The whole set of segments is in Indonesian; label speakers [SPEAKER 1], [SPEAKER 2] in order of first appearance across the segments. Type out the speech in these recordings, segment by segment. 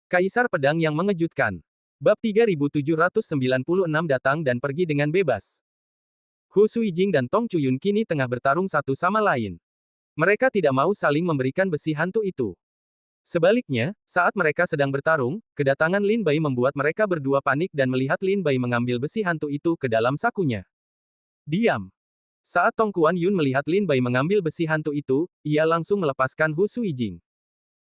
[SPEAKER 1] Kaisar Pedang yang Mengejutkan. Bab 3796 datang dan pergi dengan bebas. Hu Suijing dan Tong Chuyun kini tengah bertarung satu sama lain. Mereka tidak mau saling memberikan besi hantu itu. Sebaliknya, saat mereka sedang bertarung, kedatangan Lin Bai membuat mereka berdua panik dan melihat Lin Bai mengambil besi hantu itu ke dalam sakunya. Diam. Saat Tong Kuan Yun melihat Lin Bai mengambil besi hantu itu, ia langsung melepaskan Hu Suijing.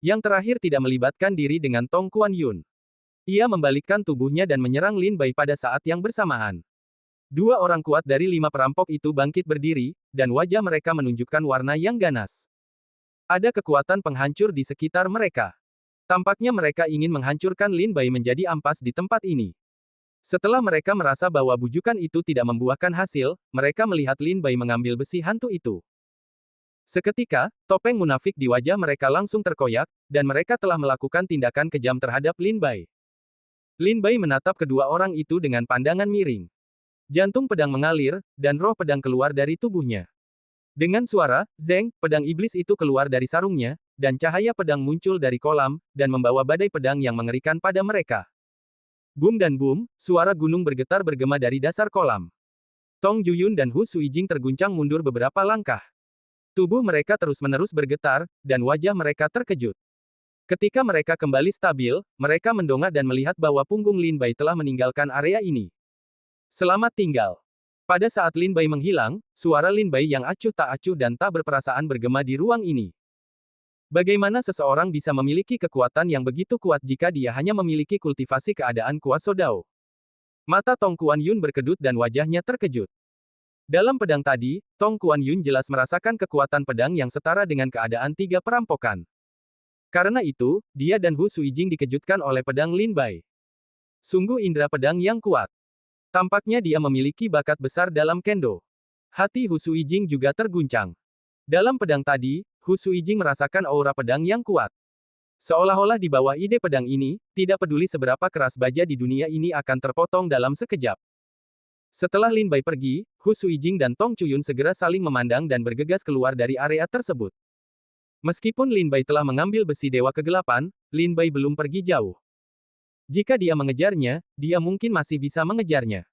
[SPEAKER 1] Yang terakhir tidak melibatkan diri dengan Tong Kuan Yun. Ia membalikkan tubuhnya dan menyerang Lin Bai pada saat yang bersamaan. Dua orang kuat dari 5 perampok itu bangkit berdiri, dan wajah mereka menunjukkan warna yang ganas. Ada kekuatan penghancur di sekitar mereka. Tampaknya mereka ingin menghancurkan Lin Bai menjadi ampas di tempat ini. Setelah mereka merasa bahwa bujukan itu tidak membuahkan hasil, mereka melihat Lin Bai mengambil besi hantu itu. Seketika, topeng munafik di wajah mereka langsung terkoyak, dan mereka telah melakukan tindakan kejam terhadap Lin Bai. Lin Bai menatap kedua orang itu dengan pandangan miring. Jantung pedang mengalir, dan roh pedang keluar dari tubuhnya. Dengan suara, zeng, pedang iblis itu keluar dari sarungnya, dan cahaya pedang muncul dari kolam, dan membawa badai pedang yang mengerikan pada mereka. Boom dan boom, suara gunung bergetar bergema dari dasar kolam. Tong Juyun dan Hu Suijing terguncang mundur beberapa langkah. Tubuh mereka terus-menerus bergetar, dan wajah mereka terkejut. Ketika mereka kembali stabil, mereka mendongak dan melihat bahwa punggung Lin Bai telah meninggalkan area ini. Selamat tinggal. Pada saat Lin Bai menghilang, suara Lin Bai yang acuh tak acuh dan tak berperasaan bergema di ruang ini. Bagaimana seseorang bisa memiliki kekuatan yang begitu kuat jika dia hanya memiliki kultivasi keadaan kuasa Dao? Mata Tong Kuan Yun berkedut dan wajahnya terkejut. Dalam pedang tadi, Tong Kuan Yun jelas merasakan kekuatan pedang yang setara dengan keadaan 3 perampokan. Karena itu, dia dan Hu Suijing dikejutkan oleh pedang Lin Bai. Sungguh indera pedang yang kuat. Tampaknya dia memiliki bakat besar dalam kendo. Hati Hu Suijing juga terguncang. Dalam pedang tadi, Hu Suijing merasakan aura pedang yang kuat. Seolah-olah di bawah ide pedang ini, tidak peduli seberapa keras baja di dunia ini akan terpotong dalam sekejap. Setelah Lin Bai pergi, Hu Suijing dan Tong Chuyun segera saling memandang dan bergegas keluar dari area tersebut. Meskipun Lin Bai telah mengambil besi Dewa Kegelapan, Lin Bai belum pergi jauh. Jika dia mengejarnya, dia mungkin masih bisa mengejarnya.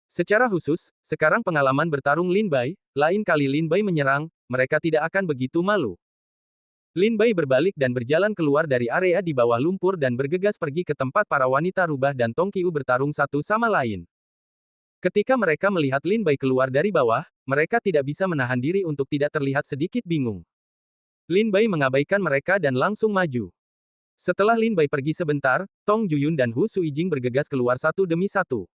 [SPEAKER 1] Secara khusus, sekarang pengalaman bertarung Lin Bai, lain kali Lin Bai menyerang, mereka tidak akan begitu malu. Lin Bai berbalik dan berjalan keluar dari area di bawah lumpur dan bergegas pergi ke tempat para wanita rubah dan Tong Qiu bertarung satu sama lain. Ketika mereka melihat Lin Bai keluar dari bawah, mereka tidak bisa menahan diri untuk tidak terlihat sedikit bingung. Lin Bai mengabaikan mereka dan langsung maju. Setelah Lin Bai pergi sebentar, Tong Juyun dan Hu Suijing bergegas keluar satu demi satu.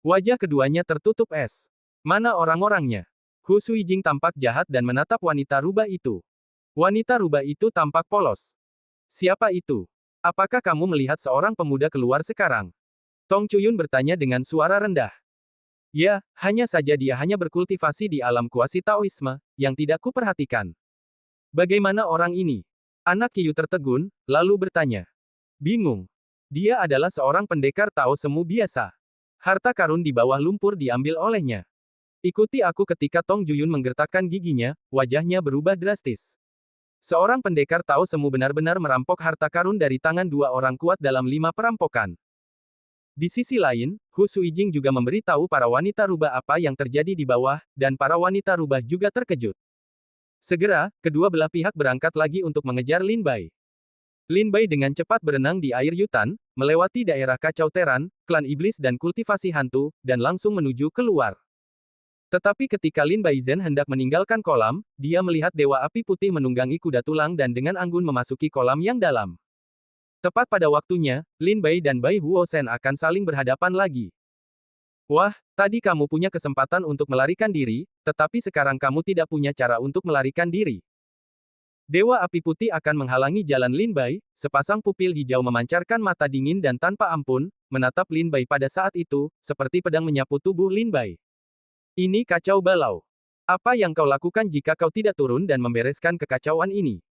[SPEAKER 1] Wajah keduanya tertutup es. Mana orang-orangnya? Hu Suijing tampak jahat dan menatap wanita rubah itu. Wanita rubah itu tampak polos. Siapa itu? Apakah kamu melihat seorang pemuda keluar sekarang? Tong Chuyun bertanya dengan suara rendah. Ya, hanya saja dia hanya berkultivasi di alam kuasi Taoisme, yang tidak kuperhatikan. Bagaimana orang ini? Anak Qiu tertegun, lalu bertanya. Bingung. Dia adalah seorang pendekar Tao semu biasa. Harta karun di bawah lumpur diambil olehnya. Ikuti aku ketika Tong Juyun menggertakkan giginya, wajahnya berubah drastis. Seorang pendekar Tao semu benar-benar merampok harta karun dari tangan 2 orang kuat dalam 5 perampokan. Di sisi lain, Hu Suijing juga memberitahu para wanita rubah apa yang terjadi di bawah, dan para wanita rubah juga terkejut. Segera, kedua belah pihak berangkat lagi untuk mengejar Lin Bai. Lin Bai dengan cepat berenang di air Yutan, melewati daerah kacau teran, klan iblis dan kultivasi hantu, dan langsung menuju keluar. Tetapi ketika Lin Bai Zhen hendak meninggalkan kolam, dia melihat Dewa Api Putih menunggangi kuda tulang dan dengan anggun memasuki kolam yang dalam. Tepat pada waktunya, Lin Bai dan Bai Huo Shen akan saling berhadapan lagi. Wah, tadi kamu punya kesempatan untuk melarikan diri, tetapi sekarang kamu tidak punya cara untuk melarikan diri. Dewa Api Putih akan menghalangi jalan Lin Bai, sepasang pupil hijau memancarkan mata dingin dan tanpa ampun, menatap Lin Bai pada saat itu, seperti pedang menyapu tubuh Lin Bai. Ini kacau balau. Apa yang kau lakukan jika kau tidak turun dan membereskan kekacauan ini?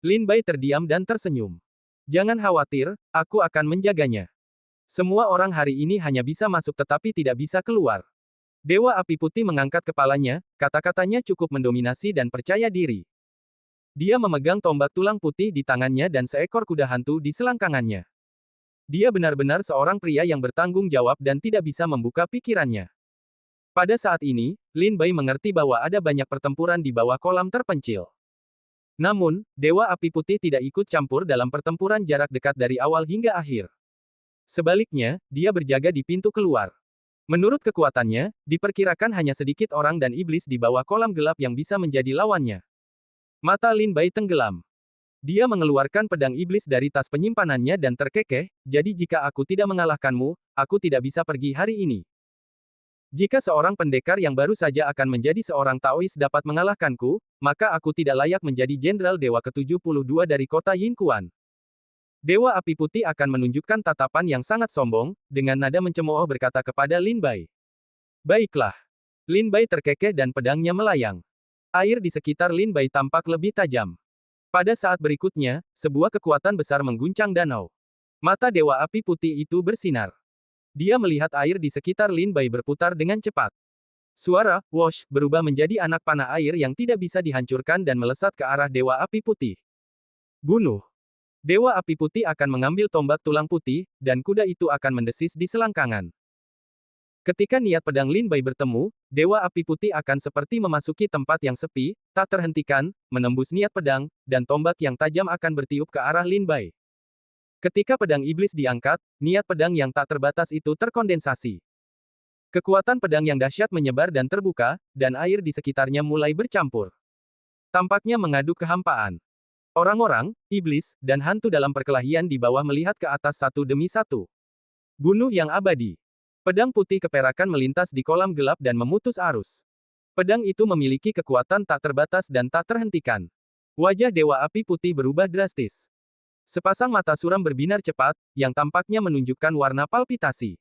[SPEAKER 1] Lin Bai terdiam dan tersenyum. Jangan khawatir, aku akan menjaganya. Semua orang hari ini hanya bisa masuk tetapi tidak bisa keluar. Dewa Api Putih mengangkat kepalanya, kata-katanya cukup mendominasi dan percaya diri. Dia memegang tombak tulang putih di tangannya dan seekor kuda hantu di selangkangannya. Dia benar-benar seorang pria yang bertanggung jawab dan tidak bisa membuka pikirannya. Pada saat ini, Lin Bai mengerti bahwa ada banyak pertempuran di bawah kolam terpencil. Namun, Dewa Api Putih tidak ikut campur dalam pertempuran jarak dekat dari awal hingga akhir. Sebaliknya, dia berjaga di pintu keluar. Menurut kekuatannya, diperkirakan hanya sedikit orang dan iblis di bawah kolam gelap yang bisa menjadi lawannya. Mata Lin Bai tenggelam. Dia mengeluarkan pedang iblis dari tas penyimpanannya dan terkekeh, jadi jika aku tidak mengalahkanmu, aku tidak bisa pergi hari ini. Jika seorang pendekar yang baru saja akan menjadi seorang Taois dapat mengalahkanku, maka aku tidak layak menjadi Jenderal Dewa ke-72 dari kota Yinkuan. Dewa Api Putih akan menunjukkan tatapan yang sangat sombong, dengan nada mencemooh berkata kepada Lin Bai. Baiklah. Lin Bai terkekeh dan pedangnya melayang. Air di sekitar Lin Bai tampak lebih tajam. Pada saat berikutnya, sebuah kekuatan besar mengguncang danau. Mata Dewa Api Putih itu bersinar. Dia melihat air di sekitar Lin Bai berputar dengan cepat. Suara, "Wosh," berubah menjadi anak panah air yang tidak bisa dihancurkan dan melesat ke arah Dewa Api Putih. Bunuh. Dewa Api Putih akan mengambil tombak tulang putih, dan kuda itu akan mendesis di selangkangan. Ketika niat pedang Lin Bai bertemu, Dewa Api Putih akan seperti memasuki tempat yang sepi, tak terhentikan, menembus niat pedang, dan tombak yang tajam akan bertiup ke arah Lin Bai. Ketika pedang iblis diangkat, niat pedang yang tak terbatas itu terkondensasi. Kekuatan pedang yang dahsyat menyebar dan terbuka, dan air di sekitarnya mulai bercampur. Tampaknya mengadu kehampaan. Orang-orang, iblis, dan hantu dalam perkelahian di bawah melihat ke atas satu demi satu. Bunuh yang abadi. Pedang putih keperakan melintas di kolam gelap dan memutus arus. Pedang itu memiliki kekuatan tak terbatas dan tak terhentikan. Wajah Dewa Api Putih berubah drastis. Sepasang mata suram berbinar cepat, yang tampaknya menunjukkan warna palpitasi.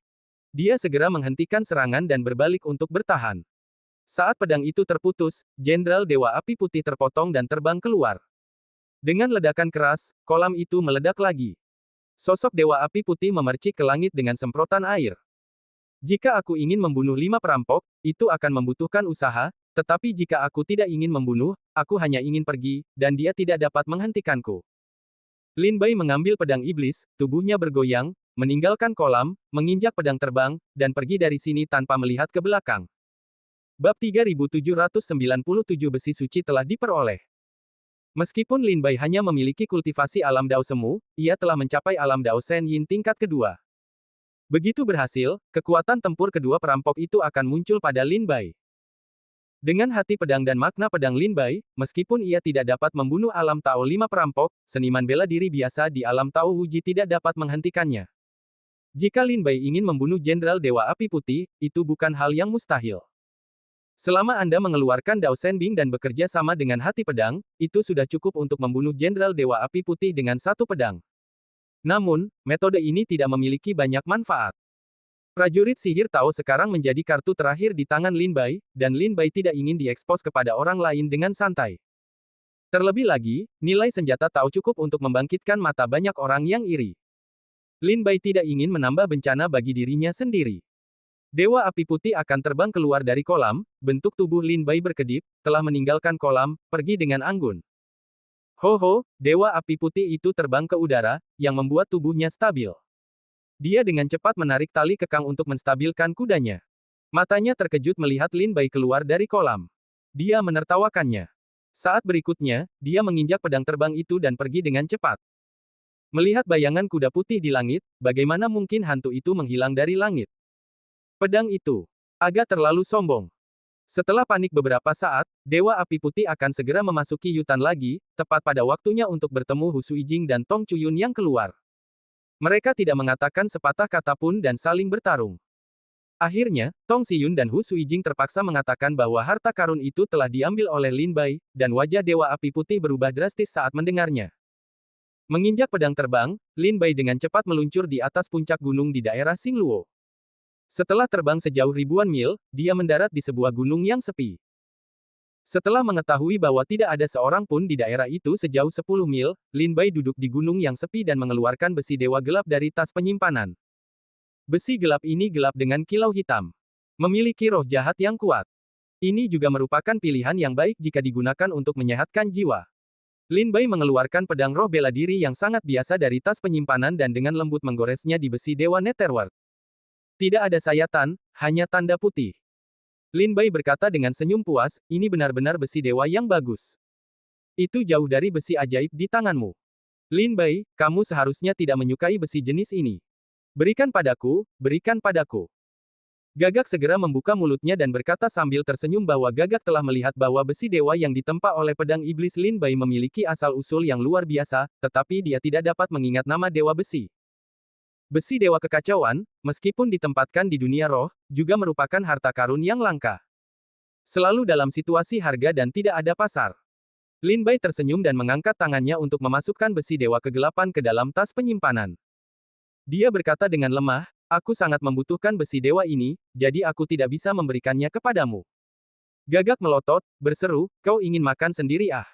[SPEAKER 1] Dia segera menghentikan serangan dan berbalik untuk bertahan. Saat pedang itu terputus, Jenderal Dewa Api Putih terpotong dan terbang keluar. Dengan ledakan keras, kolam itu meledak lagi. Sosok Dewa Api Putih memercik ke langit dengan semprotan air. Jika aku ingin membunuh 5 perampok, itu akan membutuhkan usaha, tetapi jika aku tidak ingin membunuh, aku hanya ingin pergi, dan dia tidak dapat menghentikanku. Lin Bai mengambil pedang iblis, tubuhnya bergoyang, meninggalkan kolam, menginjak pedang terbang, dan pergi dari sini tanpa melihat ke belakang. Bab 3797 besi suci telah diperoleh. Meskipun Lin Bai hanya memiliki kultivasi alam Dao Semu, ia telah mencapai alam Dao Shen Yin tingkat kedua. Begitu berhasil, kekuatan tempur kedua perampok itu akan muncul pada Lin Bai. Dengan hati pedang dan makna pedang Lin Bai, meskipun ia tidak dapat membunuh alam Tao 5 perampok, seniman bela diri biasa di alam Tao Wuji tidak dapat menghentikannya. Jika Lin Bai ingin membunuh Jenderal Dewa Api Putih, itu bukan hal yang mustahil. Selama Anda mengeluarkan Dao Shenbing dan bekerja sama dengan hati pedang, itu sudah cukup untuk membunuh Jenderal Dewa Api Putih dengan satu pedang. Namun, metode ini tidak memiliki banyak manfaat. Prajurit sihir Tao sekarang menjadi kartu terakhir di tangan Lin Bai, dan Lin Bai tidak ingin diekspos kepada orang lain dengan santai. Terlebih lagi, nilai senjata Tao cukup untuk membangkitkan mata banyak orang yang iri. Lin Bai tidak ingin menambah bencana bagi dirinya sendiri. Dewa Api Putih akan terbang keluar dari kolam, bentuk tubuh Lin Bai berkedip, telah meninggalkan kolam, pergi dengan anggun. Ho, Dewa Api Putih itu terbang ke udara, yang membuat tubuhnya stabil. Dia dengan cepat menarik tali kekang untuk menstabilkan kudanya. Matanya terkejut melihat Lin Bai keluar dari kolam. Dia menertawakannya. Saat berikutnya, dia menginjak pedang terbang itu dan pergi dengan cepat. Melihat bayangan kuda putih di langit, bagaimana mungkin hantu itu menghilang dari langit? Pedang itu agak terlalu sombong. Setelah panik beberapa saat, Dewa Api Putih akan segera memasuki Yutan lagi, tepat pada waktunya untuk bertemu Hu Suijing dan Tong Chuyun yang keluar. Mereka tidak mengatakan sepatah kata pun dan saling bertarung. Akhirnya, Tong Xiyun dan Hu Suijing terpaksa mengatakan bahwa harta karun itu telah diambil oleh Lin Bai, dan wajah Dewa Api Putih berubah drastis saat mendengarnya. Menginjak pedang terbang, Lin Bai dengan cepat meluncur di atas puncak gunung di daerah Xingluo. Setelah terbang sejauh ribuan mil, dia mendarat di sebuah gunung yang sepi. Setelah mengetahui bahwa tidak ada seorang pun di daerah itu sejauh 10 mil, Lin Bai duduk di gunung yang sepi dan mengeluarkan besi dewa gelap dari tas penyimpanan. Besi gelap ini gelap dengan kilau hitam. Memiliki roh jahat yang kuat. Ini juga merupakan pilihan yang baik jika digunakan untuk menyehatkan jiwa. Lin Bai mengeluarkan pedang roh bela diri yang sangat biasa dari tas penyimpanan dan dengan lembut menggoresnya di besi Dewa Netherworld. Tidak ada sayatan, hanya tanda putih. Lin Bai berkata dengan senyum puas, ini benar-benar besi dewa yang bagus. Itu jauh dari besi ajaib di tanganmu. Lin Bai, kamu seharusnya tidak menyukai besi jenis ini. Berikan padaku, berikan padaku. Gagak segera membuka mulutnya dan berkata sambil tersenyum bahwa Gagak telah melihat bahwa besi dewa yang ditempa oleh pedang iblis Lin Bai memiliki asal-usul yang luar biasa, tetapi dia tidak dapat mengingat nama dewa besi. Besi dewa kekacauan, meskipun ditempatkan di dunia roh, juga merupakan harta karun yang langka. Selalu dalam situasi harga dan tidak ada pasar. Lin Bai tersenyum dan mengangkat tangannya untuk memasukkan besi dewa kegelapan ke dalam tas penyimpanan. Dia berkata dengan lemah, aku sangat membutuhkan besi dewa ini, jadi aku tidak bisa memberikannya kepadamu. Gagak melotot, berseru, kau ingin makan sendiri ah.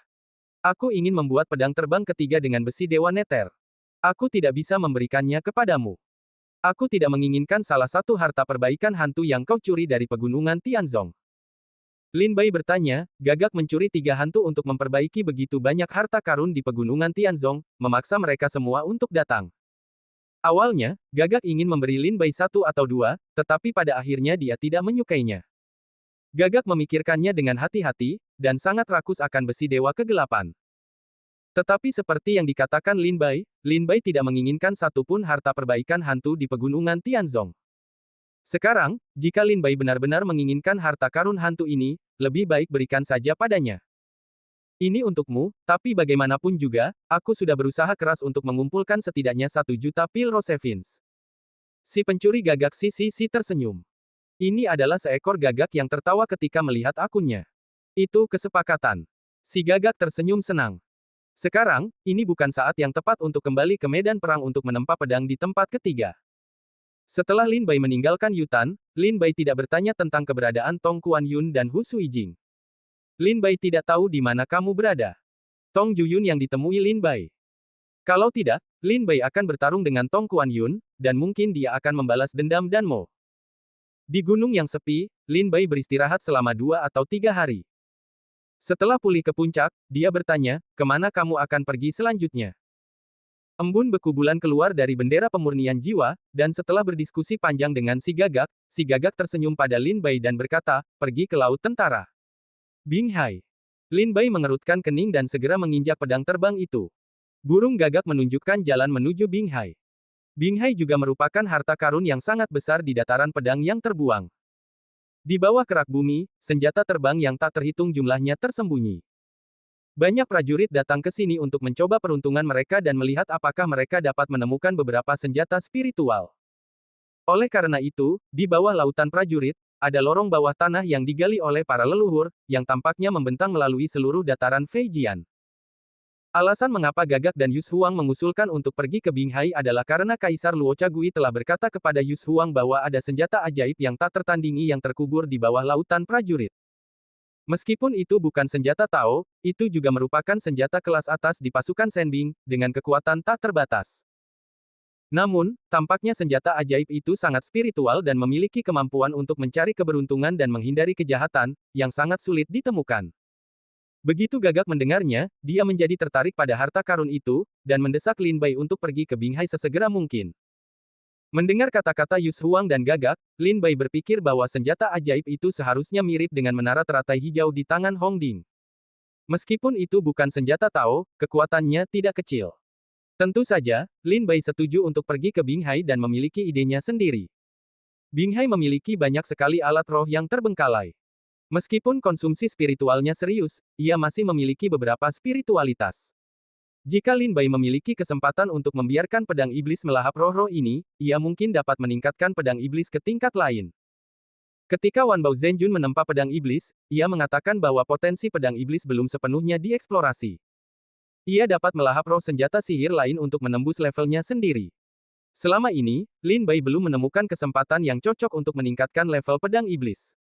[SPEAKER 1] Aku ingin membuat pedang terbang ketiga dengan besi dewa Nether. Aku tidak bisa memberikannya kepadamu. Aku tidak menginginkan salah satu harta perbaikan hantu yang kau curi dari pegunungan Tianzong. Lin Bai bertanya, Gagak mencuri 3 hantu untuk memperbaiki begitu banyak harta karun di pegunungan Tianzong, memaksa mereka semua untuk datang. Awalnya, Gagak ingin memberi Lin Bai 1 atau 2, tetapi pada akhirnya dia tidak menyukainya. Gagak memikirkannya dengan hati-hati, dan sangat rakus akan besi dewa kegelapan. Tetapi seperti yang dikatakan Lin Bai tidak menginginkan satupun harta perbaikan hantu di pegunungan Tianzong. Sekarang, jika Lin Bai benar-benar menginginkan harta karun hantu ini, lebih baik berikan saja padanya. Ini untukmu, tapi bagaimanapun juga, aku sudah berusaha keras untuk mengumpulkan setidaknya 1 juta pil Rosevins. Si pencuri gagak si tersenyum. Ini adalah seekor gagak yang tertawa ketika melihat akunnya. Itu kesepakatan. Si gagak tersenyum senang. Sekarang, ini bukan saat yang tepat untuk kembali ke medan perang untuk menempa pedang di tempat ketiga. Setelah Lin Bai meninggalkan Yutan, Lin Bai tidak bertanya tentang keberadaan Tong Kuan Yun dan Hu Suijing. Lin Bai tidak tahu di mana kamu berada. Tong Juyun yang ditemui Lin Bai. Kalau tidak, Lin Bai akan bertarung dengan Tong Kuan Yun, dan mungkin dia akan membalas dendam dan Mo. Di gunung yang sepi, Lin Bai beristirahat selama 2 atau 3 hari. Setelah pulih ke puncak, dia bertanya, kemana kamu akan pergi selanjutnya? Embun beku bulan keluar dari bendera pemurnian jiwa, dan setelah berdiskusi panjang dengan si Gagak tersenyum pada Lin Bai dan berkata, pergi ke Laut Tentara. Bing Hai. Lin Bai mengerutkan kening dan segera menginjak pedang terbang itu. Burung Gagak menunjukkan jalan menuju Bing Hai. Bing Hai juga merupakan harta karun yang sangat besar di dataran pedang yang terbuang. Di bawah kerak bumi, senjata terbang yang tak terhitung jumlahnya tersembunyi. Banyak prajurit datang ke sini untuk mencoba peruntungan mereka dan melihat apakah mereka dapat menemukan beberapa senjata spiritual. Oleh karena itu, di bawah lautan prajurit, ada lorong bawah tanah yang digali oleh para leluhur, yang tampaknya membentang melalui seluruh dataran Feijian. Alasan mengapa Gagak dan Yus Huang mengusulkan untuk pergi ke Bing Hai adalah karena Kaisar Luo Chagui telah berkata kepada Yus Huang bahwa ada senjata ajaib yang tak tertandingi yang terkubur di bawah lautan prajurit. Meskipun itu bukan senjata Tao, itu juga merupakan senjata kelas atas di pasukan Shenbing, dengan kekuatan tak terbatas. Namun, tampaknya senjata ajaib itu sangat spiritual dan memiliki kemampuan untuk mencari keberuntungan dan menghindari kejahatan, yang sangat sulit ditemukan. Begitu Gagak mendengarnya, dia menjadi tertarik pada harta karun itu, dan mendesak Lin Bai untuk pergi ke Bing Hai sesegera mungkin. Mendengar kata-kata Yus Huang dan Gagak, Lin Bai berpikir bahwa senjata ajaib itu seharusnya mirip dengan menara teratai hijau di tangan Hong Ding. Meskipun itu bukan senjata Tao, kekuatannya tidak kecil. Tentu saja, Lin Bai setuju untuk pergi ke Bing Hai dan memiliki idenya sendiri. Bing Hai memiliki banyak sekali alat roh yang terbengkalai. Meskipun konsumsi spiritualnya serius, ia masih memiliki beberapa spiritualitas. Jika Lin Bai memiliki kesempatan untuk membiarkan pedang iblis melahap roh-roh ini, ia mungkin dapat meningkatkan pedang iblis ke tingkat lain. Ketika Wan Bao Zhenjun menempa pedang iblis, ia mengatakan bahwa potensi pedang iblis belum sepenuhnya dieksplorasi. Ia dapat melahap roh senjata sihir lain untuk menembus levelnya sendiri. Selama ini, Lin Bai belum menemukan kesempatan yang cocok untuk meningkatkan level pedang iblis.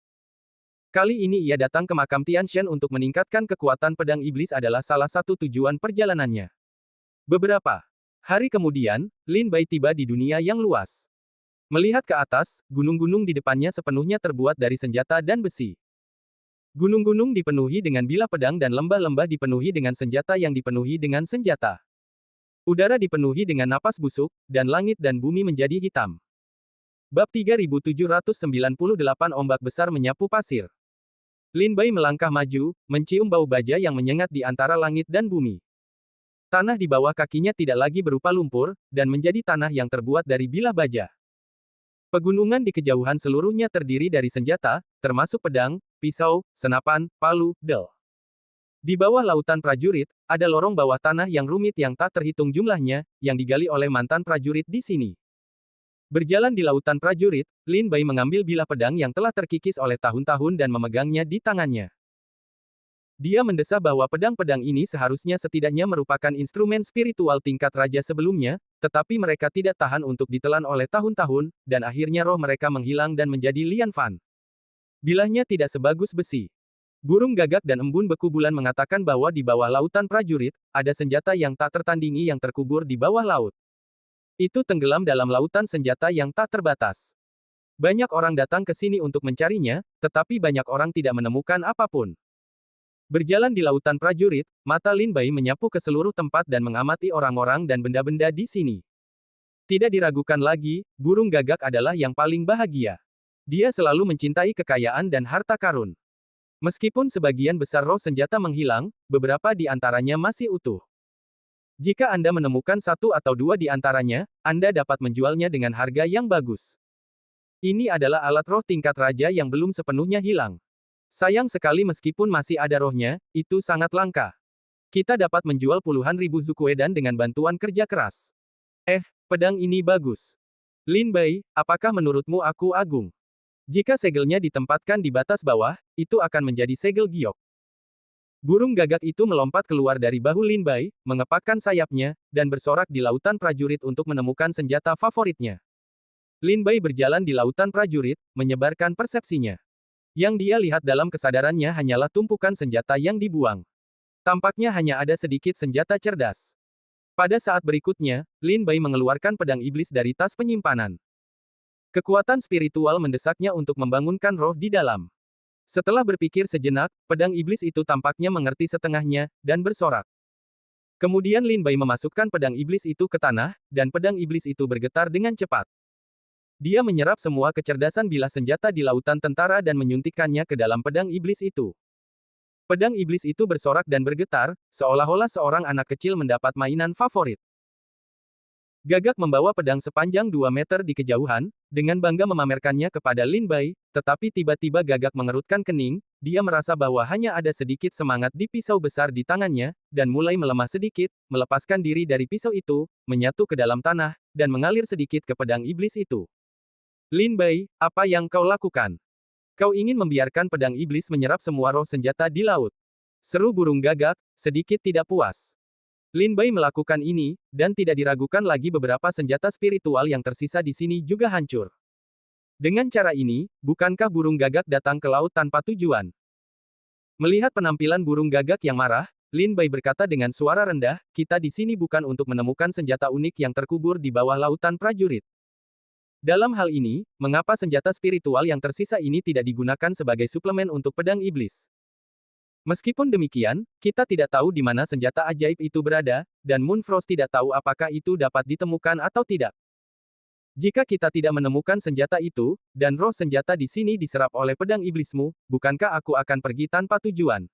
[SPEAKER 1] Kali ini ia datang ke makam Tianshan untuk meningkatkan kekuatan pedang iblis adalah salah satu tujuan perjalanannya. Beberapa hari kemudian, Lin Bai tiba di dunia yang luas. Melihat ke atas, gunung-gunung di depannya sepenuhnya terbuat dari senjata dan besi. Gunung-gunung dipenuhi dengan bilah pedang dan lembah-lembah dipenuhi dengan senjata yang dipenuhi dengan senjata. Udara dipenuhi dengan napas busuk, dan langit dan bumi menjadi hitam. Bab 3798 ombak besar menyapu pasir. Lin Bai melangkah maju, mencium bau baja yang menyengat di antara langit dan bumi. Tanah di bawah kakinya tidak lagi berupa lumpur, dan menjadi tanah yang terbuat dari bilah baja. Pegunungan di kejauhan seluruhnya terdiri dari senjata, termasuk pedang, pisau, senapan, palu, del. Di bawah lautan prajurit, ada lorong bawah tanah yang rumit yang tak terhitung jumlahnya, yang digali oleh mantan prajurit di sini. Berjalan di lautan prajurit, Lin Bai mengambil bilah pedang yang telah terkikis oleh tahun-tahun dan memegangnya di tangannya. Dia mendesah bahwa pedang-pedang ini seharusnya setidaknya merupakan instrumen spiritual tingkat raja sebelumnya, tetapi mereka tidak tahan untuk ditelan oleh tahun-tahun, dan akhirnya roh mereka menghilang dan menjadi lian fan. Bilahnya tidak sebagus besi. Burung gagak dan embun beku bulan mengatakan bahwa di bawah lautan prajurit, ada senjata yang tak tertandingi yang terkubur di bawah laut. Itu tenggelam dalam lautan senjata yang tak terbatas. Banyak orang datang ke sini untuk mencarinya, tetapi banyak orang tidak menemukan apapun. Berjalan di lautan prajurit, mata Lin Bai menyapu ke seluruh tempat dan mengamati orang-orang dan benda-benda di sini. Tidak diragukan lagi, burung gagak adalah yang paling bahagia. Dia selalu mencintai kekayaan dan harta karun. Meskipun sebagian besar roh senjata menghilang, beberapa di antaranya masih utuh. Jika Anda menemukan satu atau dua di antaranya, Anda dapat menjualnya dengan harga yang bagus. Ini adalah alat roh tingkat raja yang belum sepenuhnya hilang. Sayang sekali meskipun masih ada rohnya, itu sangat langka. Kita dapat menjual puluhan ribu Zukuedan dengan bantuan kerja keras. Pedang ini bagus. Lin Bai, apakah menurutmu aku agung? Jika segelnya ditempatkan di batas bawah, itu akan menjadi segel giok. Burung gagak itu melompat keluar dari bahu Lin Bai, mengepakkan sayapnya, dan bersorak di lautan prajurit untuk menemukan senjata favoritnya. Lin Bai berjalan di lautan prajurit, menyebarkan persepsinya. Yang dia lihat dalam kesadarannya hanyalah tumpukan senjata yang dibuang. Tampaknya hanya ada sedikit senjata cerdas. Pada saat berikutnya, Lin Bai mengeluarkan pedang iblis dari tas penyimpanan. Kekuatan spiritual mendesaknya untuk membangunkan roh di dalam. Setelah berpikir sejenak, pedang iblis itu tampaknya mengerti setengahnya, dan bersorak. Kemudian Lin Bai memasukkan pedang iblis itu ke tanah, dan pedang iblis itu bergetar dengan cepat. Dia menyerap semua kecerdasan bilah senjata di lautan tentara dan menyuntikkannya ke dalam pedang iblis itu. Pedang iblis itu bersorak dan bergetar, seolah-olah seorang anak kecil mendapat mainan favorit. Gagak membawa pedang sepanjang 2 meter di kejauhan, dengan bangga memamerkannya kepada Lin Bai, tetapi tiba-tiba Gagak mengerutkan kening, dia merasa bahwa hanya ada sedikit semangat di pisau besar di tangannya, dan mulai melemah sedikit, melepaskan diri dari pisau itu, menyatu ke dalam tanah, dan mengalir sedikit ke pedang iblis itu. Lin Bai, apa yang kau lakukan? Kau ingin membiarkan pedang iblis menyerap semua roh senjata di laut. Seru burung gagak, sedikit tidak puas. Lin Bai melakukan ini, dan tidak diragukan lagi beberapa senjata spiritual yang tersisa di sini juga hancur. Dengan cara ini, bukankah burung gagak datang ke laut tanpa tujuan? Melihat penampilan burung gagak yang marah, Lin Bai berkata dengan suara rendah, kita di sini bukan untuk menemukan senjata unik yang terkubur di bawah lautan prajurit. Dalam hal ini, mengapa senjata spiritual yang tersisa ini tidak digunakan sebagai suplemen untuk pedang iblis? Meskipun demikian, kita tidak tahu di mana senjata ajaib itu berada, dan Moonfrost tidak tahu apakah itu dapat ditemukan atau tidak. Jika kita tidak menemukan senjata itu, dan roh senjata di sini diserap oleh pedang iblismu, bukankah aku akan pergi tanpa tujuan?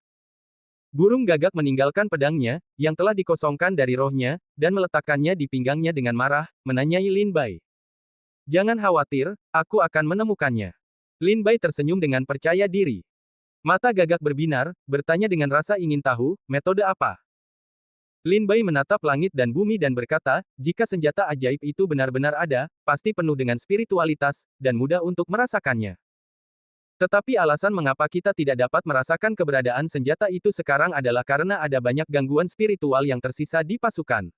[SPEAKER 1] Burung gagak meninggalkan pedangnya, yang telah dikosongkan dari rohnya, dan meletakkannya di pinggangnya dengan marah, menanyai Lin Bai. Jangan khawatir, aku akan menemukannya. Lin Bai tersenyum dengan percaya diri. Mata gagak berbinar, bertanya dengan rasa ingin tahu, metode apa? Lin Bai menatap langit dan bumi dan berkata, jika senjata ajaib itu benar-benar ada, pasti penuh dengan spiritualitas, dan mudah untuk merasakannya. Tetapi alasan mengapa kita tidak dapat merasakan keberadaan senjata itu sekarang adalah karena ada banyak gangguan spiritual yang tersisa di pasukan.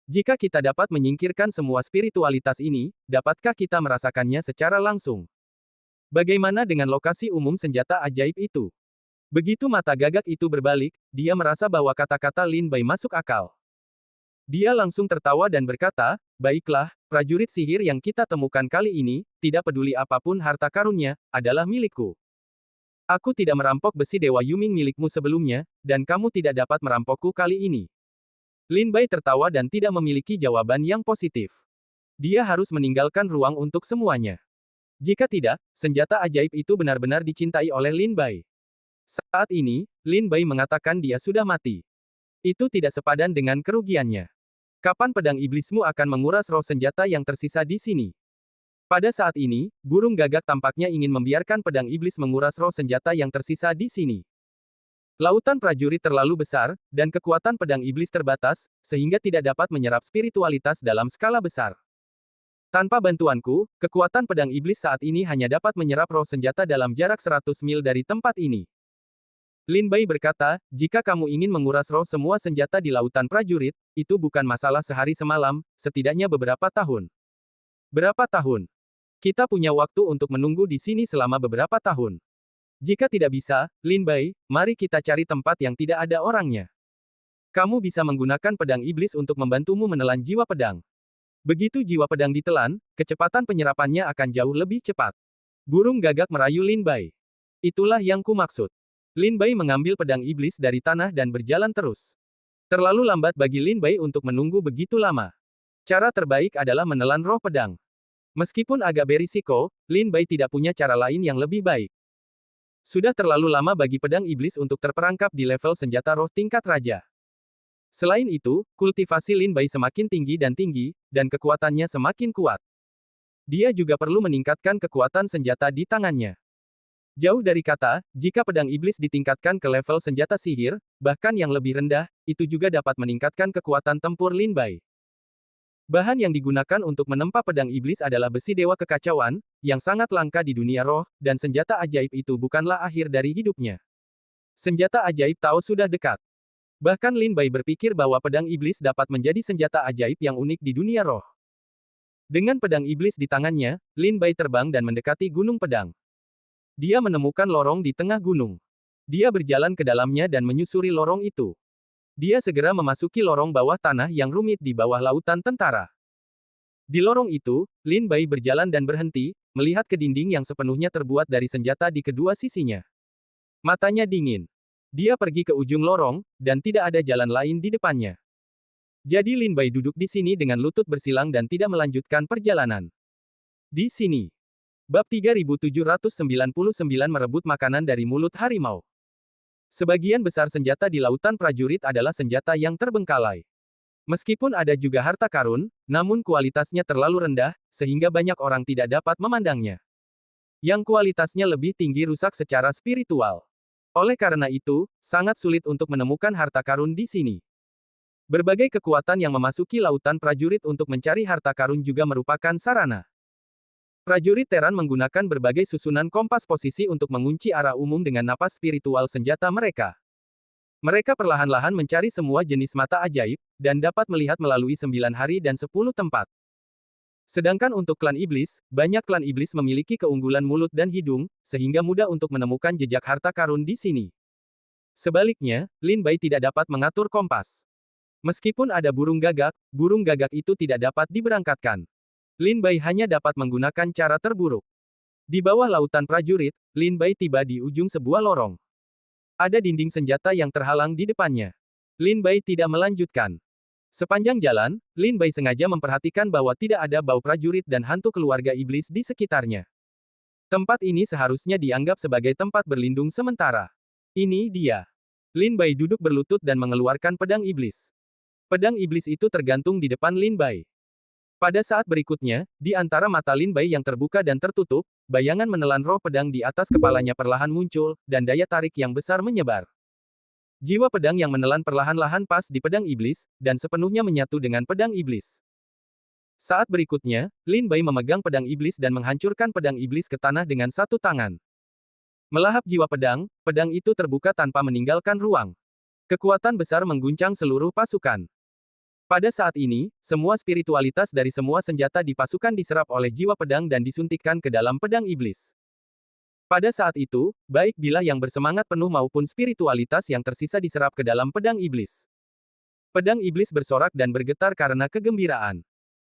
[SPEAKER 1] Jika kita dapat menyingkirkan semua spiritualitas ini, dapatkah kita merasakannya secara langsung? Bagaimana dengan lokasi umum senjata ajaib itu? Begitu mata gagak itu berbalik, dia merasa bahwa kata-kata Lin Bai masuk akal. Dia langsung tertawa dan berkata, baiklah, prajurit sihir yang kita temukan kali ini, tidak peduli apapun harta karunnya, adalah milikku. Aku tidak merampok besi Dewa Yuming milikmu sebelumnya, dan kamu tidak dapat merampokku kali ini. Lin Bai tertawa dan tidak memiliki jawaban yang positif. Dia harus meninggalkan ruang untuk semuanya. Jika tidak, senjata ajaib itu benar-benar dicintai oleh Lin Bai. Saat ini, Lin Bai mengatakan dia sudah mati. Itu tidak sepadan dengan kerugiannya. Kapan pedang iblismu akan menguras roh senjata yang tersisa di sini? Pada saat ini, burung gagak tampaknya ingin membiarkan pedang iblis menguras roh senjata yang tersisa di sini. Lautan prajurit terlalu besar, dan kekuatan pedang iblis terbatas, sehingga tidak dapat menyerap spiritualitas dalam skala besar. Tanpa bantuanku, kekuatan pedang iblis saat ini hanya dapat menyerap roh senjata dalam jarak 100 mil dari tempat ini. Lin Bai berkata, jika kamu ingin menguras roh semua senjata di lautan prajurit, itu bukan masalah sehari semalam, setidaknya beberapa tahun. Berapa tahun? Kita punya waktu untuk menunggu di sini selama beberapa tahun. Jika tidak bisa, Lin Bai, mari kita cari tempat yang tidak ada orangnya. Kamu bisa menggunakan pedang iblis untuk membantumu menelan jiwa pedang. Begitu jiwa pedang ditelan, kecepatan penyerapannya akan jauh lebih cepat. Burung gagak merayu Lin Bai. Itulah yang ku maksud. Lin Bai mengambil pedang iblis dari tanah dan berjalan terus. Terlalu lambat bagi Lin Bai untuk menunggu begitu lama. Cara terbaik adalah menelan roh pedang. Meskipun agak berisiko, Lin Bai tidak punya cara lain yang lebih baik. Sudah terlalu lama bagi pedang iblis untuk terperangkap di level senjata roh tingkat raja. Selain itu, kultivasi Lin Bai semakin tinggi, dan kekuatannya semakin kuat. Dia juga perlu meningkatkan kekuatan senjata di tangannya. Jauh dari kata, jika pedang iblis ditingkatkan ke level senjata sihir, bahkan yang lebih rendah, itu juga dapat meningkatkan kekuatan tempur Lin Bai. Bahan yang digunakan untuk menempa pedang iblis adalah besi dewa kekacauan, yang sangat langka di dunia roh, dan senjata ajaib itu bukanlah akhir dari hidupnya. Senjata ajaib Tao sudah dekat. Bahkan Lin Bai berpikir bahwa pedang iblis dapat menjadi senjata ajaib yang unik di dunia roh. Dengan pedang iblis di tangannya, Lin Bai terbang dan mendekati gunung pedang. Dia menemukan lorong di tengah gunung. Dia berjalan ke dalamnya dan menyusuri lorong itu. Dia segera memasuki lorong bawah tanah yang rumit di bawah lautan tentara. Di lorong itu, Lin Bai berjalan dan berhenti, melihat ke dinding yang sepenuhnya terbuat dari senjata di kedua sisinya. Matanya dingin. Dia pergi ke ujung lorong, dan tidak ada jalan lain di depannya. Jadi Lin Bai duduk di sini dengan lutut bersilang dan tidak melanjutkan perjalanan. Di sini. Bab 3799 merebut makanan dari mulut harimau. Sebagian besar senjata di lautan prajurit adalah senjata yang terbengkalai. Meskipun ada juga harta karun, namun kualitasnya terlalu rendah, sehingga banyak orang tidak dapat memandangnya. Yang kualitasnya lebih tinggi rusak secara spiritual. Oleh karena itu, sangat sulit untuk menemukan harta karun di sini. Berbagai kekuatan yang memasuki lautan prajurit untuk mencari harta karun juga merupakan sarana. Prajurit Teran menggunakan berbagai susunan kompas posisi untuk mengunci arah umum dengan napas spiritual senjata mereka. Mereka perlahan-lahan mencari semua jenis mata ajaib, dan dapat melihat melalui 9 hari dan 10 tempat. Sedangkan untuk klan iblis, banyak klan iblis memiliki keunggulan mulut dan hidung, sehingga mudah untuk menemukan jejak harta karun di sini. Sebaliknya, Lin Bai tidak dapat mengatur kompas. Meskipun ada burung gagak itu tidak dapat diberangkatkan. Lin Bai hanya dapat menggunakan cara terburuk. Di bawah lautan prajurit, Lin Bai tiba di ujung sebuah lorong. Ada dinding senjata yang terhalang di depannya. Lin Bai tidak melanjutkan. Sepanjang jalan, Lin Bai sengaja memperhatikan bahwa tidak ada bau prajurit dan hantu keluarga iblis di sekitarnya. Tempat ini seharusnya dianggap sebagai tempat berlindung sementara. Ini dia. Lin Bai duduk berlutut dan mengeluarkan pedang iblis. Pedang iblis itu tergantung di depan Lin Bai. Pada saat berikutnya, di antara mata Lin Bai yang terbuka dan tertutup, bayangan menelan roh pedang di atas kepalanya perlahan muncul, dan daya tarik yang besar menyebar. Jiwa pedang yang menelan perlahan-lahan pas di pedang iblis, dan sepenuhnya menyatu dengan pedang iblis. Saat berikutnya, Lin Bai memegang pedang iblis dan menghancurkan pedang iblis ke tanah dengan satu tangan. Melahap jiwa pedang, pedang itu terbuka tanpa meninggalkan ruang. Kekuatan besar mengguncang seluruh pasukan. Pada saat ini, semua spiritualitas dari semua senjata di pasukan diserap oleh jiwa pedang dan disuntikkan ke dalam pedang iblis. Pada saat itu, baik bilah yang bersemangat penuh maupun spiritualitas yang tersisa diserap ke dalam pedang iblis. Pedang iblis bersorak dan bergetar karena kegembiraan.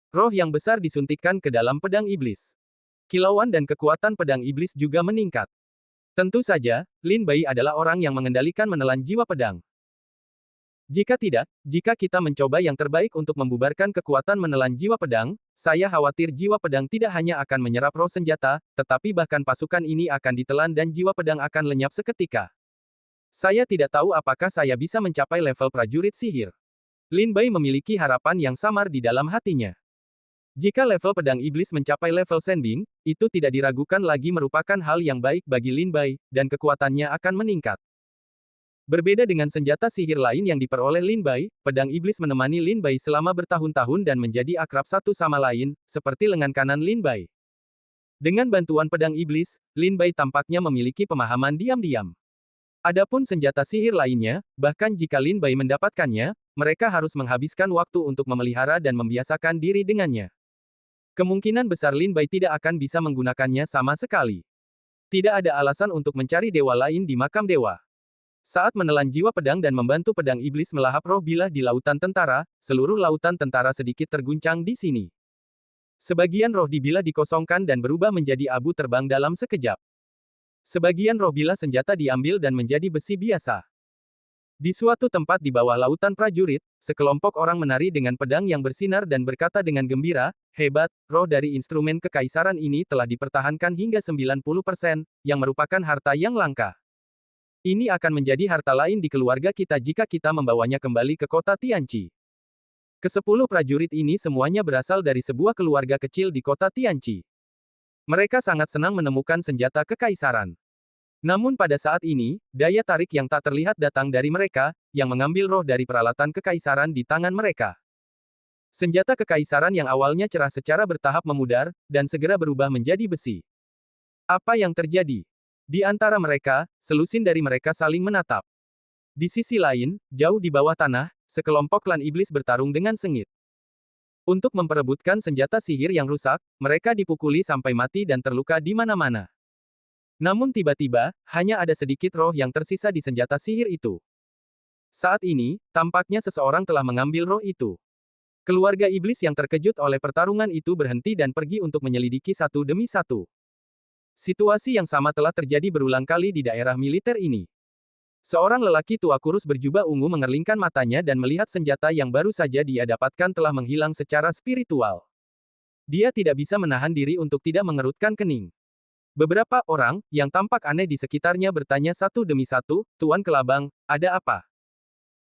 [SPEAKER 1] Roh yang besar disuntikkan ke dalam pedang iblis. Kilauan dan kekuatan pedang iblis juga meningkat. Tentu saja, Lin Bai adalah orang yang mengendalikan menelan jiwa pedang. Jika tidak, jika kita mencoba yang terbaik untuk membubarkan kekuatan menelan jiwa pedang, saya khawatir jiwa pedang tidak hanya akan menyerap roh senjata, tetapi bahkan pasukan ini akan ditelan dan jiwa pedang akan lenyap seketika. Saya tidak tahu apakah saya bisa mencapai level prajurit sihir. Lin Bai memiliki harapan yang samar di dalam hatinya. Jika level pedang iblis mencapai level Shenbing, itu tidak diragukan lagi merupakan hal yang baik bagi Lin Bai, dan kekuatannya akan meningkat. Berbeda dengan senjata sihir lain yang diperoleh Lin Bai, pedang iblis menemani Lin Bai selama bertahun-tahun dan menjadi akrab satu sama lain, seperti lengan kanan Lin Bai. Dengan bantuan pedang iblis, Lin Bai tampaknya memiliki pemahaman diam-diam. Adapun senjata sihir lainnya, bahkan jika Lin Bai mendapatkannya, mereka harus menghabiskan waktu untuk memelihara dan membiasakan diri dengannya. Kemungkinan besar Lin Bai tidak akan bisa menggunakannya sama sekali. Tidak ada alasan untuk mencari dewa lain di makam dewa. Saat menelan jiwa pedang dan membantu pedang iblis melahap roh bilah di lautan tentara, seluruh lautan tentara sedikit terguncang di sini. Sebagian roh di bilah dikosongkan dan berubah menjadi abu terbang dalam sekejap. Sebagian roh bilah senjata diambil dan menjadi besi biasa. Di suatu tempat di bawah lautan prajurit, sekelompok orang menari dengan pedang yang bersinar dan berkata dengan gembira, "Hebat, roh dari instrumen kekaisaran ini telah dipertahankan hingga 90%, yang merupakan harta yang langka. Ini akan menjadi harta lain di keluarga kita jika kita membawanya kembali ke kota Tianqi." Kesepuluh prajurit ini semuanya berasal dari sebuah keluarga kecil di kota Tianqi. Mereka sangat senang menemukan senjata kekaisaran. Namun pada saat ini, daya tarik yang tak terlihat datang dari mereka, yang mengambil roh dari peralatan kekaisaran di tangan mereka. Senjata kekaisaran yang awalnya cerah secara bertahap memudar, dan segera berubah menjadi besi. Apa yang terjadi? Di antara mereka, selusin dari mereka saling menatap. Di sisi lain, jauh di bawah tanah, sekelompok klan iblis bertarung dengan sengit. Untuk memperebutkan senjata sihir yang rusak, mereka dipukuli sampai mati dan terluka di mana-mana. Namun tiba-tiba, hanya ada sedikit roh yang tersisa di senjata sihir itu. Saat ini, tampaknya seseorang telah mengambil roh itu. Keluarga iblis yang terkejut oleh pertarungan itu berhenti dan pergi untuk menyelidiki satu demi satu. Situasi yang sama telah terjadi berulang kali di daerah militer ini. Seorang lelaki tua kurus berjubah ungu mengerlingkan matanya dan melihat senjata yang baru saja dia dapatkan telah menghilang secara spiritual. Dia tidak bisa menahan diri untuk tidak mengerutkan kening. Beberapa orang, yang tampak aneh di sekitarnya bertanya satu demi satu, "Tuan Kelabang, ada apa?"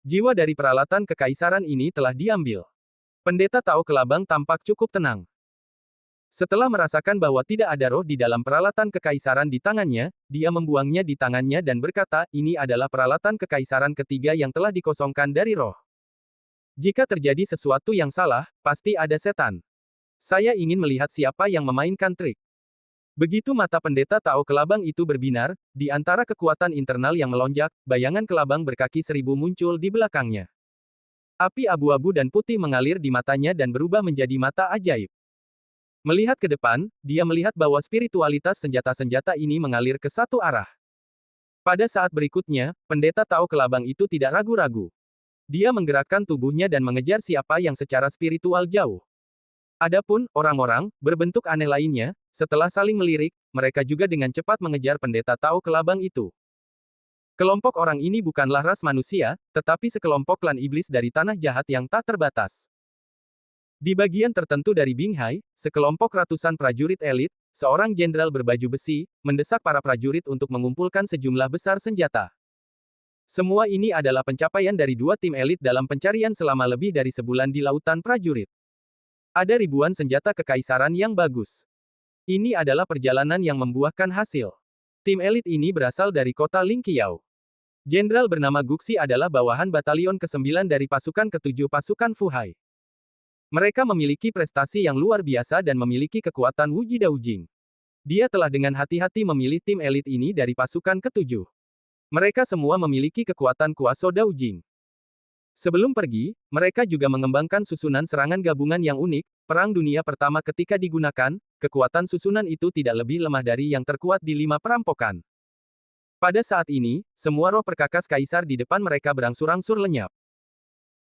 [SPEAKER 1] Jiwa dari peralatan kekaisaran ini telah diambil. Pendeta Tao Kelabang tampak cukup tenang. Setelah merasakan bahwa tidak ada roh di dalam peralatan kekaisaran di tangannya, dia membuangnya di tangannya dan berkata, "Ini adalah peralatan kekaisaran ketiga yang telah dikosongkan dari roh. Jika terjadi sesuatu yang salah, pasti ada setan. Saya ingin melihat siapa yang memainkan trik." Begitu mata pendeta Tao Kelabang itu berbinar, di antara kekuatan internal yang melonjak, bayangan kelabang berkaki seribu muncul di belakangnya. Api abu-abu dan putih mengalir di matanya dan berubah menjadi mata ajaib. Melihat ke depan, dia melihat bahwa spiritualitas senjata-senjata ini mengalir ke satu arah. Pada saat berikutnya, pendeta Tao Kelabang itu tidak ragu-ragu. Dia menggerakkan tubuhnya dan mengejar siapa yang secara spiritual jauh. Adapun orang-orang berbentuk aneh lainnya, setelah saling melirik, mereka juga dengan cepat mengejar pendeta Tao Kelabang itu. Kelompok orang ini bukanlah ras manusia, tetapi sekelompok klan iblis dari tanah jahat yang tak terbatas. Di bagian tertentu dari Binghai, sekelompok ratusan prajurit elit, seorang jenderal berbaju besi, mendesak para prajurit untuk mengumpulkan sejumlah besar senjata. Semua ini adalah pencapaian dari dua tim elit dalam pencarian selama lebih dari sebulan di lautan prajurit. Ada ribuan senjata kekaisaran yang bagus. Ini adalah perjalanan yang membuahkan hasil. Tim elit ini berasal dari kota Lingqiao. Jenderal bernama Guxi adalah bawahan batalion ke-9 dari pasukan ke-7 pasukan Fuhai. Mereka memiliki prestasi yang luar biasa dan memiliki kekuatan Wuji Daojing. Dia telah dengan hati-hati memilih tim elit ini dari pasukan ke-7. Mereka semua memiliki kekuatan kuasa Daojing. Sebelum pergi, mereka juga mengembangkan susunan serangan gabungan yang unik. Perang Dunia Pertama ketika digunakan, kekuatan susunan itu tidak lebih lemah dari yang terkuat di 5 perampokan. Pada saat ini, semua roh perkakas kaisar di depan mereka berangsur-angsur lenyap.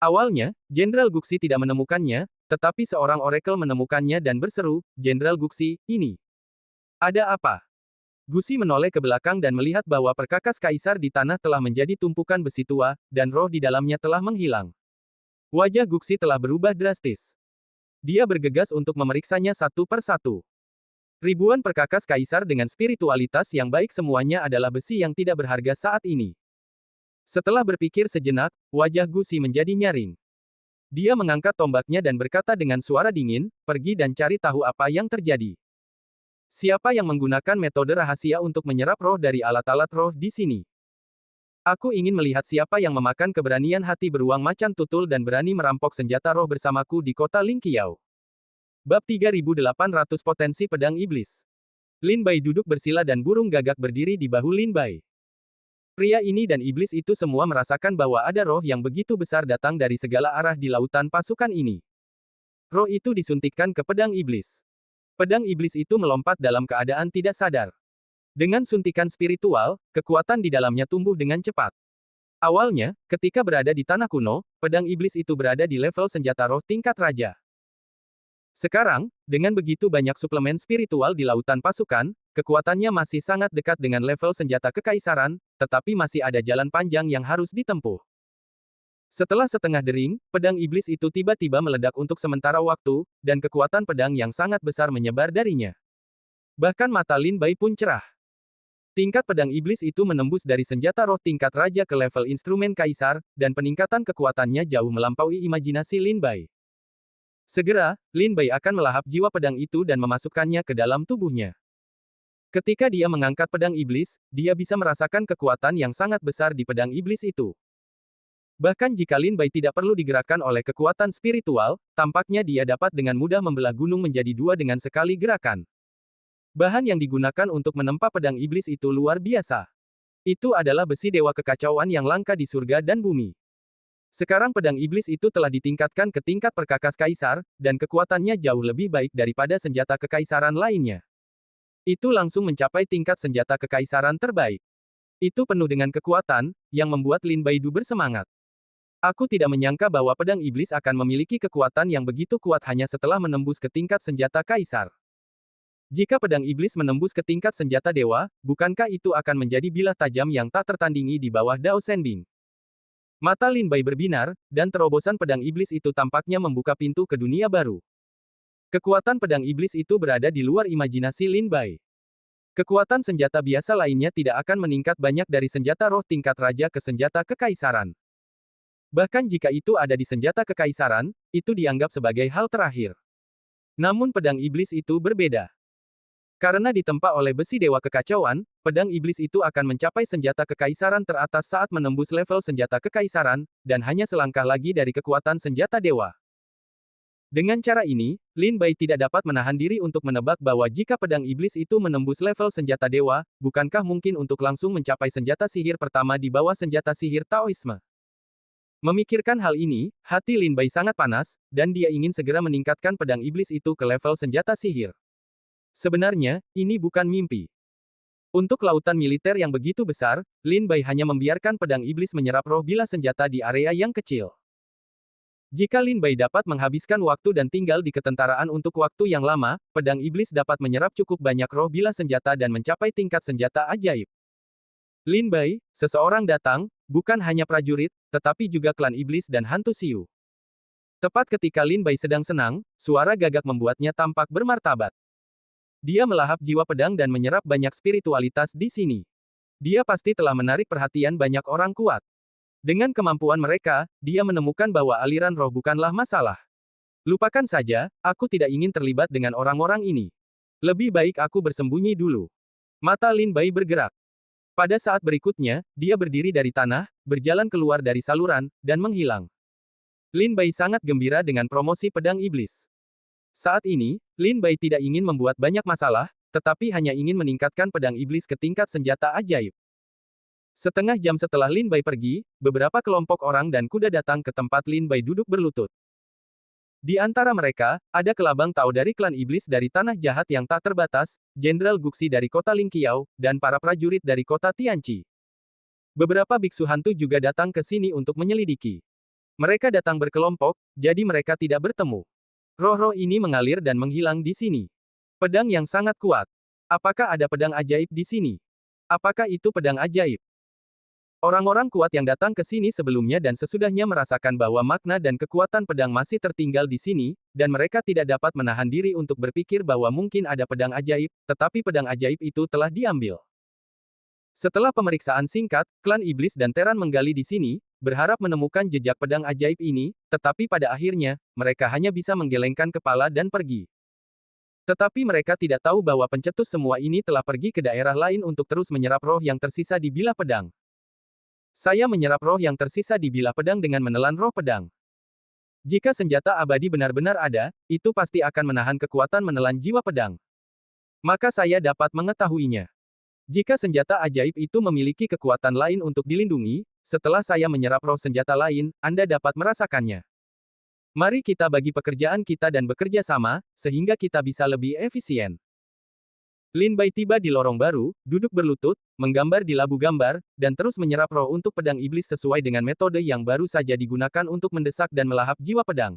[SPEAKER 1] Awalnya, Jenderal Guxi tidak menemukannya, tetapi seorang oracle menemukannya dan berseru, "Jenderal Guxi, ini. Ada apa?" Gusi menoleh ke belakang dan melihat bahwa perkakas kaisar di tanah telah menjadi tumpukan besi tua, dan roh di dalamnya telah menghilang. Wajah Gusi telah berubah drastis. Dia bergegas untuk memeriksanya satu per satu. Ribuan perkakas kaisar dengan spiritualitas yang baik semuanya adalah besi yang tidak berharga saat ini. Setelah berpikir sejenak, wajah Gusi menjadi nyaring. Dia mengangkat tombaknya dan berkata dengan suara dingin, "Pergi dan cari tahu apa yang terjadi. Siapa yang menggunakan metode rahasia untuk menyerap roh dari alat-alat roh di sini? Aku ingin melihat siapa yang memakan keberanian hati beruang macan tutul dan berani merampok senjata roh bersamaku di kota Lingqiao." Bab 3800 Potensi Pedang Iblis. Lin Bai duduk bersila dan burung gagak berdiri di bahu Lin Bai. Pria ini dan iblis itu semua merasakan bahwa ada roh yang begitu besar datang dari segala arah di lautan pasukan ini. Roh itu disuntikkan ke pedang iblis. Pedang iblis itu melompat dalam keadaan tidak sadar. Dengan suntikan spiritual, kekuatan di dalamnya tumbuh dengan cepat. Awalnya, ketika berada di tanah kuno, pedang iblis itu berada di level senjata roh tingkat raja. Sekarang, dengan begitu banyak suplemen spiritual di lautan pasukan, kekuatannya masih sangat dekat dengan level senjata kekaisaran, tetapi masih ada jalan panjang yang harus ditempuh. Setelah setengah dering, pedang iblis itu tiba-tiba meledak untuk sementara waktu, dan kekuatan pedang yang sangat besar menyebar darinya. Bahkan mata Lin Bai pun cerah. Tingkat pedang iblis itu menembus dari senjata roh tingkat raja ke level instrumen kaisar, dan peningkatan kekuatannya jauh melampaui imajinasi Lin Bai. Segera, Lin Bai akan melahap jiwa pedang itu dan memasukkannya ke dalam tubuhnya. Ketika dia mengangkat pedang iblis, dia bisa merasakan kekuatan yang sangat besar di pedang iblis itu. Bahkan jika Lin Bai tidak perlu digerakkan oleh kekuatan spiritual, tampaknya dia dapat dengan mudah membelah gunung menjadi dua dengan sekali gerakan. Bahan yang digunakan untuk menempa pedang iblis itu luar biasa. Itu adalah besi dewa kekacauan yang langka di surga dan bumi. Sekarang pedang iblis itu telah ditingkatkan ke tingkat perkakas kaisar, dan kekuatannya jauh lebih baik daripada senjata kekaisaran lainnya. Itu langsung mencapai tingkat senjata kekaisaran terbaik. Itu penuh dengan kekuatan, yang membuat Lin Bai bersemangat. Aku tidak menyangka bahwa pedang iblis akan memiliki kekuatan yang begitu kuat hanya setelah menembus ke tingkat senjata kaisar. Jika pedang iblis menembus ke tingkat senjata dewa, bukankah itu akan menjadi bilah tajam yang tak tertandingi di bawah Dao Shenbing? Mata Lin Bai berbinar, dan terobosan pedang iblis itu tampaknya membuka pintu ke dunia baru. Kekuatan pedang iblis itu berada di luar imajinasi Lin Bai. Kekuatan senjata biasa lainnya tidak akan meningkat banyak dari senjata roh tingkat raja ke senjata kekaisaran. Bahkan jika itu ada di senjata kekaisaran, itu dianggap sebagai hal terakhir. Namun pedang iblis itu berbeda. Karena ditempa oleh besi dewa kekacauan, pedang iblis itu akan mencapai senjata kekaisaran teratas saat menembus level senjata kekaisaran, dan hanya selangkah lagi dari kekuatan senjata dewa. Dengan cara ini, Lin Bai tidak dapat menahan diri untuk menebak bahwa jika pedang iblis itu menembus level senjata dewa, bukankah mungkin untuk langsung mencapai senjata sihir pertama di bawah senjata sihir Taoisme. Memikirkan hal ini, hati Lin Bai sangat panas, dan dia ingin segera meningkatkan pedang iblis itu ke level senjata sihir. Sebenarnya, ini bukan mimpi. Untuk lautan militer yang begitu besar, Lin Bai hanya membiarkan pedang iblis menyerap roh bilah senjata di area yang kecil. Jika Lin Bai dapat menghabiskan waktu dan tinggal di ketentaraan untuk waktu yang lama, pedang iblis dapat menyerap cukup banyak roh bilah senjata dan mencapai tingkat senjata ajaib. Lin Bai, seseorang datang, bukan hanya prajurit, tetapi juga klan iblis dan hantu Siu. Tepat ketika Lin Bai sedang senang, suara gagak membuatnya tampak bermartabat. Dia melahap jiwa pedang dan menyerap banyak spiritualitas di sini. Dia pasti telah menarik perhatian banyak orang kuat. Dengan kemampuan mereka, dia menemukan bahwa aliran roh bukanlah masalah. Lupakan saja, aku tidak ingin terlibat dengan orang-orang ini. Lebih baik aku bersembunyi dulu. Mata Lin Bai bergerak. Pada saat berikutnya, dia berdiri dari tanah, berjalan keluar dari saluran, dan menghilang. Lin Bai sangat gembira dengan promosi pedang iblis. Saat ini, Lin Bai tidak ingin membuat banyak masalah, tetapi hanya ingin meningkatkan pedang iblis ke tingkat senjata ajaib. Setengah jam setelah Lin Bai pergi, beberapa kelompok orang dan kuda datang ke tempat Lin Bai duduk berlutut. Di antara mereka, ada kelabang Tao dari klan iblis dari tanah jahat yang tak terbatas, Jenderal Guxi dari kota Lingqiao, dan para prajurit dari kota Tianqi. Beberapa biksu hantu juga datang ke sini untuk menyelidiki. Mereka datang berkelompok, jadi mereka tidak bertemu. Roh-roh ini mengalir dan menghilang di sini. Pedang yang sangat kuat. Apakah ada pedang ajaib di sini? Apakah itu pedang ajaib? Orang-orang kuat yang datang ke sini sebelumnya dan sesudahnya merasakan bahwa makna dan kekuatan pedang masih tertinggal di sini, dan mereka tidak dapat menahan diri untuk berpikir bahwa mungkin ada pedang ajaib, tetapi pedang ajaib itu telah diambil. Setelah pemeriksaan singkat, klan iblis dan Teran menggali di sini, berharap menemukan jejak pedang ajaib ini, tetapi pada akhirnya, mereka hanya bisa menggelengkan kepala dan pergi. Tetapi mereka tidak tahu bahwa pencetus semua ini telah pergi ke daerah lain untuk terus menyerap roh yang tersisa di bilah pedang. Saya menyerap roh yang tersisa di bilah pedang dengan menelan roh pedang. Jika senjata abadi benar-benar ada, itu pasti akan menahan kekuatan menelan jiwa pedang. Maka saya dapat mengetahuinya. Jika senjata ajaib itu memiliki kekuatan lain untuk dilindungi, setelah saya menyerap roh senjata lain, Anda dapat merasakannya. Mari kita bagi pekerjaan kita dan bekerja sama, sehingga kita bisa lebih efisien. Lin Bai tiba di lorong baru, duduk berlutut, menggambar di labu gambar, dan terus menyerap roh untuk pedang iblis sesuai dengan metode yang baru saja digunakan untuk mendesak dan melahap jiwa pedang.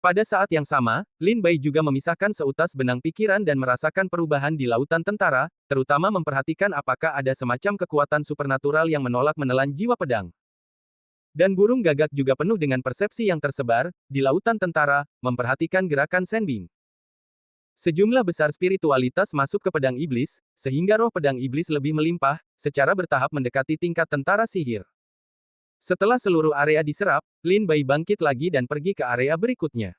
[SPEAKER 1] Pada saat yang sama, Lin Bai juga memisahkan seutas benang pikiran dan merasakan perubahan di lautan tentara, terutama memperhatikan apakah ada semacam kekuatan supernatural yang menolak menelan jiwa pedang. Dan burung gagak juga penuh dengan persepsi yang tersebar, di lautan tentara, memperhatikan gerakan Shenbing. Sejumlah besar spiritualitas masuk ke pedang iblis, sehingga roh pedang iblis lebih melimpah, secara bertahap mendekati tingkat tentara sihir. Setelah seluruh area diserap, Lin Bai bangkit lagi dan pergi ke area berikutnya.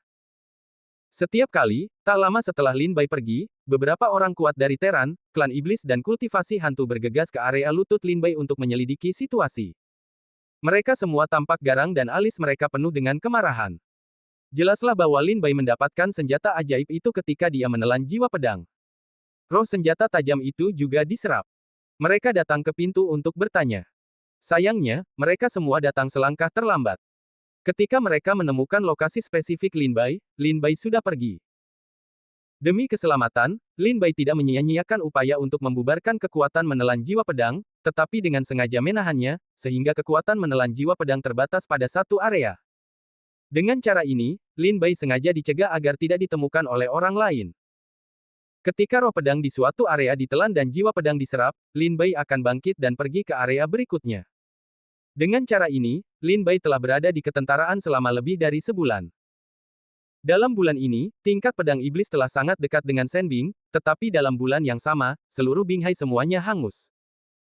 [SPEAKER 1] Setiap kali, tak lama setelah Lin Bai pergi, beberapa orang kuat dari Teran, klan iblis dan kultivasi hantu bergegas ke area lutut Lin Bai untuk menyelidiki situasi. Mereka semua tampak garang dan alis mereka penuh dengan kemarahan. Jelaslah bahwa Lin Bai mendapatkan senjata ajaib itu ketika dia menelan jiwa pedang. Roh senjata tajam itu juga diserap. Mereka datang ke pintu untuk bertanya. Sayangnya, mereka semua datang selangkah terlambat. Ketika mereka menemukan lokasi spesifik Lin Bai sudah pergi. Demi keselamatan, Lin Bai tidak menyia-nyiakan upaya untuk membubarkan kekuatan menelan jiwa pedang, tetapi dengan sengaja menahannya, sehingga kekuatan menelan jiwa pedang terbatas pada satu area. Dengan cara ini, Lin Bai sengaja dicegah agar tidak ditemukan oleh orang lain. Ketika roh pedang di suatu area ditelan dan jiwa pedang diserap, Lin Bai akan bangkit dan pergi ke area berikutnya. Dengan cara ini, Lin Bai telah berada di ketentaraan selama lebih dari sebulan. Dalam bulan ini, tingkat pedang iblis telah sangat dekat dengan Shenbing, tetapi dalam bulan yang sama, seluruh Binghai semuanya hangus.